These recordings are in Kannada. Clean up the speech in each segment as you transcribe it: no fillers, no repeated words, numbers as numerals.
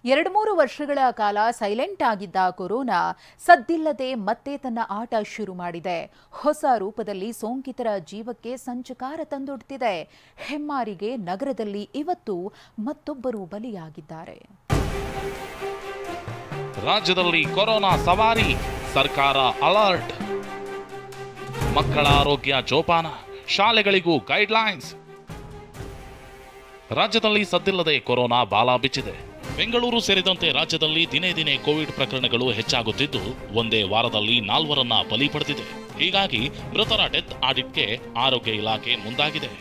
2-3 ವರ್ಷಗಳ ಕಾಲ ಸೈಲೆಂಟ್ ಆಗಿದ್ದ ಕೊರೋನಾ ಸದ್ದಿಲ್ಲದೆ ಮತ್ತೆ ತನ್ನ ಆಟ ಶುರು ಮಾಡಿದೆ. ಹೊಸ ರೂಪದಲ್ಲಿ ಸೋಂಕಿತರ ಜೀವಕ್ಕೆ ಸಂಚಕಾರ ತಂದೊಡ್ತಿದೆ. ಹೆಮ್ಮಾರಿಗೆ ನಗರದಲ್ಲಿ ಇವತ್ತು ಮತ್ತೊಬ್ಬರು ಬಲಿಯಾಗಿದ್ದಾರೆ. ರಾಜ್ಯದಲ್ಲಿ ಕೊರೋನಾ ಸವಾರಿ, ಸರ್ಕಾರ ಅಲರ್ಟ್. ಮಕ್ಕಳ ಆರೋಗ್ಯ ಜೋಪಾನ, ಶಾಲೆಗಳಿಗೂ ಗೈಡ್ಲೈನ್ಸ್. ರಾಜ್ಯದಲ್ಲಿ ಸದ್ದಿಲ್ಲದೆ ಕೊರೋನಾ ಬಾಲ ಬಿಚ್ಚಿದೆ. ಬೆಂಗಳೂರು ಸೇರಿದಂತೆ ರಾಜ್ಯದಲ್ಲಿ ದಿನೇ ದಿನೇ ಕೋವಿಡ್ ಪ್ರಕರಣಗಳು ಹೆಚ್ಚಾಗುತ್ತಿದ್ದು, ಒಂದೇ ವಾರದಲ್ಲಿ 4ರನ್ನ ಬಲಿ ಪಡೆದಿದೆ. ಹೀಗಾಗಿ ಮೃತರ ಡೆತ್ ಆಡಿಟ್ಗೆ ಆರೋಗ್ಯ ಇಲಾಖೆ ಮುಂದಾಗಿದೆ.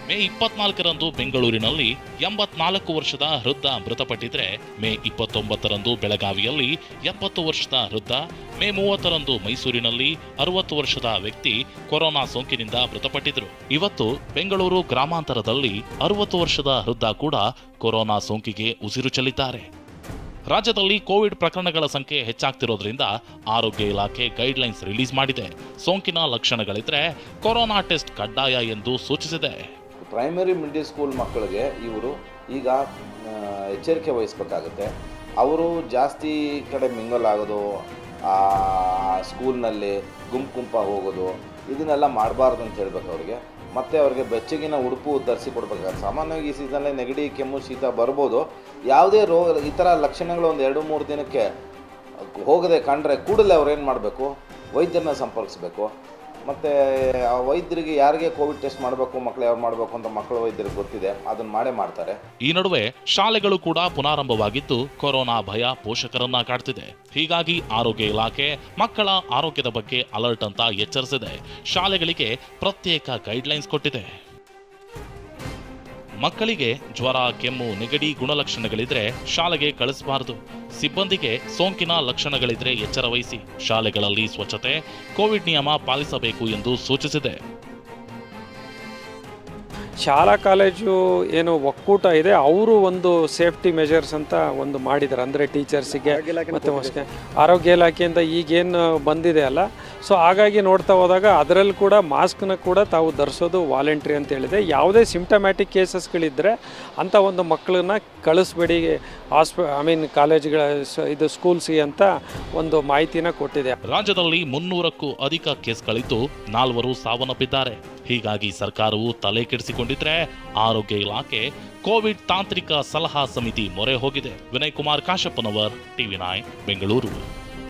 ಮೇ 24ರಂದು ಬೆಂಗಳೂರಿನಲ್ಲಿ 84 ವರ್ಷದ ವೃದ್ಧ ಮೃತಪಟ್ಟಿದ್ರೆ, ಮೇ 29ರಂದು ಬೆಳಗಾವಿಯಲ್ಲಿ 70 ವರ್ಷದ ವೃದ್ಧ, ಮೇ 30ರಂದು ಮೈಸೂರಿನಲ್ಲಿ 60 ವರ್ಷದ ವ್ಯಕ್ತಿ ಕೊರೋನಾ ಸೋಂಕಿನಿಂದ ಮೃತಪಟ್ಟಿದ್ರು. ಇವತ್ತು ಬೆಂಗಳೂರು ಗ್ರಾಮಾಂತರದಲ್ಲಿ 60 ವರ್ಷದ ವೃದ್ಧ ಕೂಡ ಕೊರೋನಾ ಸೋಂಕಿಗೆ ಉಸಿರು ಚೆಲ್ಲಿದ್ದಾರೆ. ರಾಜ್ಯದಲ್ಲಿ ಕೋವಿಡ್ ಪ್ರಕರಣಗಳ ಸಂಖ್ಯೆ ಹೆಚ್ಚಾಗ್ತಿರೋದ್ರಿಂದ ಆರೋಗ್ಯ ಇಲಾಖೆ ಗೈಡ್ಲೈನ್ಸ್ ರಿಲೀಸ್ ಮಾಡಿದೆ. ಸೋಂಕಿನ ಲಕ್ಷಣಗಳಿದ್ರೆ ಕೊರೋನಾ ಟೆಸ್ಟ್ ಕಡ್ಡಾಯ ಎಂದು ಸೂಚಿಸಿದೆ. ಪ್ರೈಮರಿ ಮಿಡ್ಲ್ ಸ್ಕೂಲ್ ಮಕ್ಕಳಿಗೆ ಇವರು ಈಗ ಎಚ್ಚರಿಕೆ ವಹಿಸಬೇಕಾಗುತ್ತೆ. ಅವರು ಜಾಸ್ತಿ ಕಡೆ ಮಿಂಗಲ್ ಆಗೋದು, ಸ್ಕೂಲ್ನಲ್ಲಿ ಗುಂಪಾಗಿ ಹೋಗೋದು, ಇದನ್ನೆಲ್ಲ ಮಾಡಬಾರ್ದು ಅಂತ ಹೇಳ್ಬೇಕು ಅವರಿಗೆ. ಮತ್ತು ಅವ್ರಿಗೆ ಬೆಚ್ಚಗಿನ ಉಡುಪು ಧರಿಸಿ ಕೊಡ್ಬೇಕಾಗುತ್ತೆ. ಸಾಮಾನ್ಯವಾಗಿ ಈ ಸೀಸನಲ್ಲಿ ನೆಗಡಿ, ಕೆಮ್ಮು, ಶೀತ ಬರ್ಬೋದು. ಯಾವುದೇ ರೋಗ ಈ ಥರ ಲಕ್ಷಣಗಳು ಒಂದು 2-3 ದಿನಕ್ಕೆ ಹೋಗದೆ ಕಂಡ್ರೆ ಕೂಡಲೇ ಅವ್ರು ಏನು ಮಾಡಬೇಕು, ವೈದ್ಯರನ್ನ ಸಂಪರ್ಕಿಸಬೇಕು. ಮತ್ತು ಆ ವೈದ್ಯರಿಗೆ ಯಾರಿಗೆ ಕೋವಿಡ್ ಟೆಸ್ಟ್ ಮಾಡಬೇಕು, ಮಕ್ಕಳು ಯಾರು ಮಾಡಬೇಕು ಅಂತ ಮಕ್ಕಳ ವೈದ್ಯರಿಗೆ ಗೊತ್ತಿದೆ, ಅದನ್ನು ಮಾಡೇ ಮಾಡ್ತಾರೆ. ಈ ನಡುವೆ ಶಾಲೆಗಳು ಕೂಡ ಪುನಾರಂಭವಾಗಿದ್ದು, ಕೊರೋನಾ ಭಯ ಪೋಷಕರನ್ನ ಕಾಡ್ತಿದೆ. ಹೀಗಾಗಿ ಆರೋಗ್ಯ ಇಲಾಖೆ ಮಕ್ಕಳ ಆರೋಗ್ಯದ ಬಗ್ಗೆ ಅಲರ್ಟ್ ಅಂತ ಎಚ್ಚರಿಸಿದೆ. ಶಾಲೆಗಳಿಗೆ ಪ್ರತ್ಯೇಕ ಗೈಡ್ಲೈನ್ಸ್ ಕೊಟ್ಟಿದೆ. ಮಕ್ಕಳಿಗೆ ಜ್ವರ, ಕೆಮ್ಮು, ನೆಗಡಿ ಗುಣಲಕ್ಷಣಗಳಿದ್ರೆ ಶಾಲೆಗೆ ಕಳಿಸಬಾರದು. ಸಿಬ್ಬಂದಿಗೆ ಸೋಂಕಿನ ಲಕ್ಷಣಗಳಿದ್ರೆ ಎಚ್ಚರ ವಹಿಸಿ. ಶಾಲೆಗಳಲ್ಲಿ ಸ್ವಚ್ಛತೆ, ಕೋವಿಡ್ ನಿಯಮ ಪಾಲಿಸಬೇಕು ಎಂದು ಸೂಚಿಸಿದೆ. ಶಾಲಾ ಕಾಲೇಜು ಏನು ಒಕ್ಕೂಟ ಇದೆ, ಅವರು ಒಂದು ಸೇಫ್ಟಿ ಮೆಜರ್ಸ್ ಅಂತ ಒಂದು ಮಾಡಿದ್ದಾರೆ. ಅಂದರೆ ಟೀಚರ್ಸಿಗೆ ಮತ್ತು ಆರೋಗ್ಯ ಇಲಾಖೆಯಿಂದ ಈಗೇನು ಬಂದಿದೆ ಅಲ್ಲ, ಸೊ ಹಾಗಾಗಿ ನೋಡ್ತಾ ಹೋದಾಗ ಅದರಲ್ಲಿ ಕೂಡ ಮಾಸ್ಕ್ನ ಕೂಡ ತಾವು ಧರಿಸೋದು ವಾಲಂಟ್ರಿ ಅಂತ ಹೇಳಿದೆ. ಯಾವುದೇ ಸಿಂಪ್ಟಮ್ಯಾಟಿಕ್ ಕೇಸಸ್ಗಳಿದ್ದರೆ ಅಂಥ ಒಂದು ಮಕ್ಕಳನ್ನ ಕಳಿಸ್ಬೇಡಿ ಕಾಲೇಜ್ಗಳ ಇದು ಸ್ಕೂಲ್ಸ್ಗೆ ಅಂತ ಒಂದು ಮಾಹಿತಿನ ಕೊಟ್ಟಿದೆ. ರಾಜ್ಯದಲ್ಲಿ 300ಕ್ಕೂ ಅಧಿಕ ಕೇಸ್ಗಳಿದ್ದು 4ರು ಸಾವನ್ನಪ್ಪಿದ್ದಾರೆ. ಹೀಗಾಗಿ ಸರ್ಕಾರವು ತಲೆ ಕೆಡಿಸಿಕೊಂಡಿದ್ರೆ ಆರೋಗ್ಯ ಇಲಾಖೆ ಕೋವಿಡ್ ತಾಂತ್ರಿಕ ಸಲಹಾ ಸಮಿತಿ ಮೊರೆ ಹೋಗಿದೆ. ವಿನಯ್ ಕುಮಾರ್ ಕಾಶಪ್ಪನವರ್, TV9 ಬೆಂಗಳೂರು.